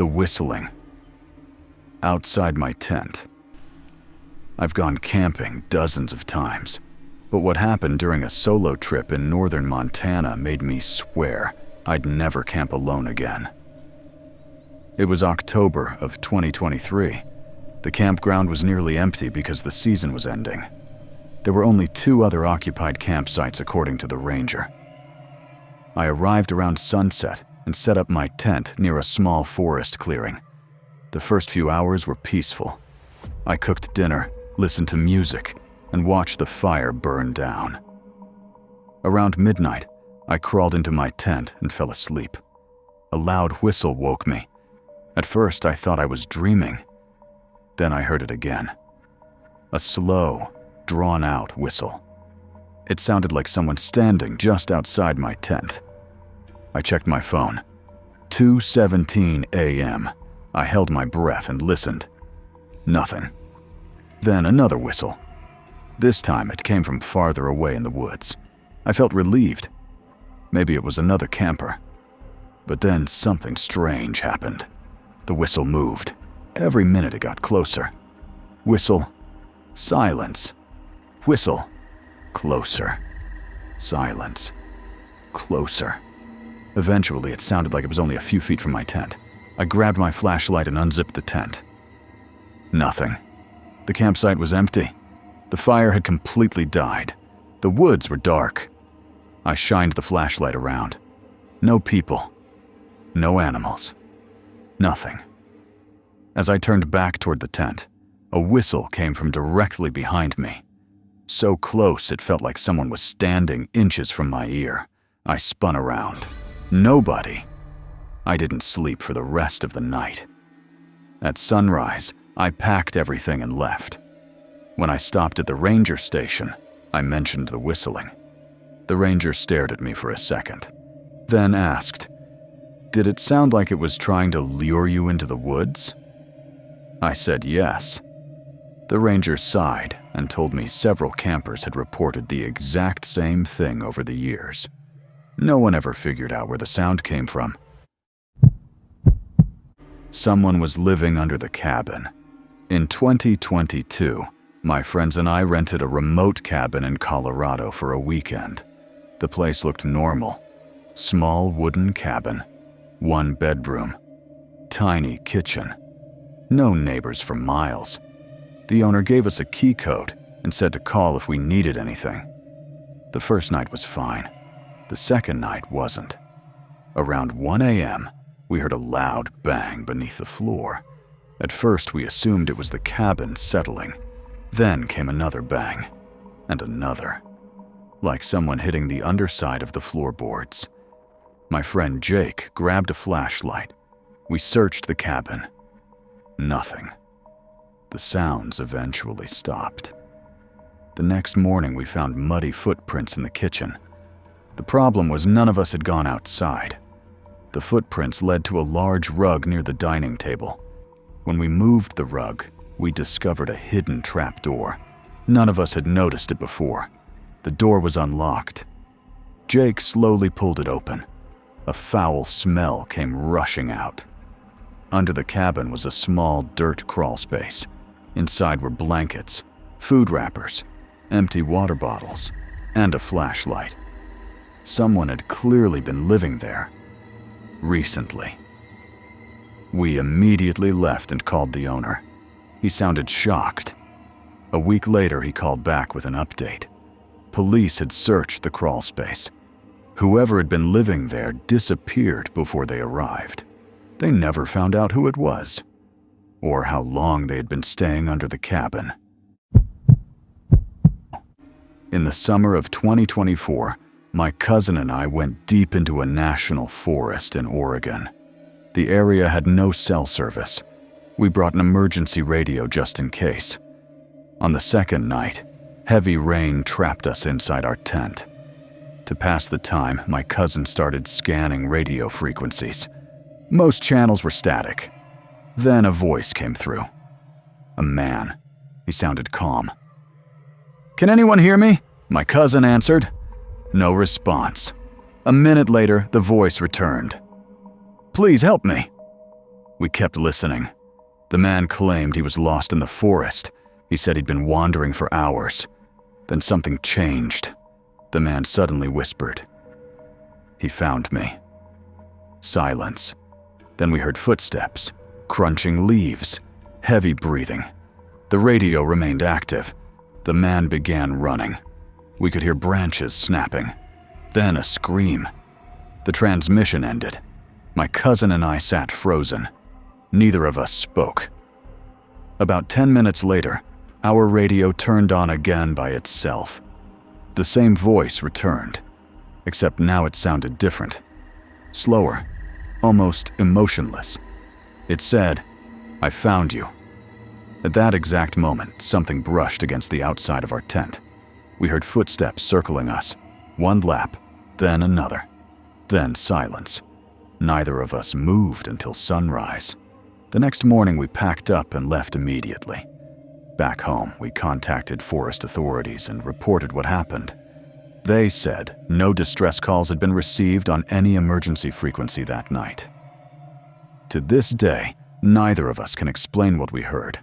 The whistling. Outside my tent. I've gone camping dozens of times, but what happened during a solo trip in northern Montana made me swear I'd never camp alone again. It was October of 2023. The campground was nearly empty because the season was ending. There were only 2 other occupied campsites according to the ranger. I arrived around sunset and set up my tent near a small forest clearing. The first few hours were peaceful. I cooked dinner, listened to music, and watched the fire burn down. Around midnight, I crawled into my tent and fell asleep. A loud whistle woke me. At first, I thought I was dreaming. Then I heard it again. A slow, drawn-out whistle. It sounded like someone standing just outside my tent. I checked my phone. 2:17 a.m. I held my breath and listened. Nothing. Then another whistle. This time it came from farther away in the woods. I felt relieved. Maybe it was another camper. But then something strange happened. The whistle moved. Every minute it got closer. Whistle. Silence. Whistle. Closer. Silence. Closer. Eventually, it sounded like it was only a few feet from my tent. I grabbed my flashlight and unzipped the tent. Nothing. The campsite was empty. The fire had completely died. The woods were dark. I shined the flashlight around. No people. No animals. Nothing. As I turned back toward the tent, a whistle came from directly behind me. So close it felt like someone was standing inches from my ear. I spun around. Nobody. I didn't sleep for the rest of the night. At sunrise, I packed everything and left. When I stopped at the ranger station, I mentioned the whistling. The ranger stared at me for a second, then asked, "Did it sound like it was trying to lure you into the woods?" I said yes. The ranger sighed and told me several campers had reported the exact same thing over the years. No one ever figured out where the sound came from. Someone was living under the cabin. In 2022, my friends and I rented a remote cabin in Colorado for a weekend. The place looked normal. Small wooden cabin, 1 bedroom, tiny kitchen. No neighbors for miles. The owner gave us a key code and said to call if we needed anything. The first night was fine. The second night wasn't. Around 1 a.m., we heard a loud bang beneath the floor. At first, we assumed it was the cabin settling. Then came another bang, and another, like someone hitting the underside of the floorboards. My friend Jake grabbed a flashlight. We searched the cabin. Nothing. The sounds eventually stopped. The next morning, we found muddy footprints in the kitchen. The problem was none of us had gone outside. The footprints led to a large rug near the dining table. When we moved the rug, we discovered a hidden trapdoor. None of us had noticed it before. The door was unlocked. Jake slowly pulled it open. A foul smell came rushing out. Under the cabin was a small dirt crawl space. Inside were blankets, food wrappers, empty water bottles, and a flashlight. Someone had clearly been living there. Recently. We immediately left and called the owner. He sounded shocked. A week later, he called back with an update. Police had searched the crawl space. Whoever had been living there disappeared before they arrived. They never found out who it was, or how long they had been staying under the cabin. In the summer of 2024, my cousin and I went deep into a national forest in Oregon. The area had no cell service. We brought an emergency radio just in case. On the second night, heavy rain trapped us inside our tent. To pass the time, my cousin started scanning radio frequencies. Most channels were static. Then a voice came through. A man. He sounded calm. "Can anyone hear me?" My cousin answered. No response. A minute later, the voice returned. "Please help me." We kept listening. The man claimed he was lost in the forest. He said he'd been wandering for hours. Then something changed. The man suddenly whispered. He found me. Silence. Then we heard footsteps, crunching leaves, heavy breathing. The radio remained active. The man began running. We could hear branches snapping. Then a scream. The transmission ended. My cousin and I sat frozen. Neither of us spoke. About 10 minutes later, our radio turned on again by itself. The same voice returned, except now it sounded different. Slower, almost emotionless. It said, "I found you." At that exact moment, something brushed against the outside of our tent. We heard footsteps circling us. One lap, then another. Then silence. Neither of us moved until sunrise. The next morning we packed up and left immediately. Back home, we contacted forest authorities and reported what happened. They said no distress calls had been received on any emergency frequency that night. To this day, neither of us can explain what we heard.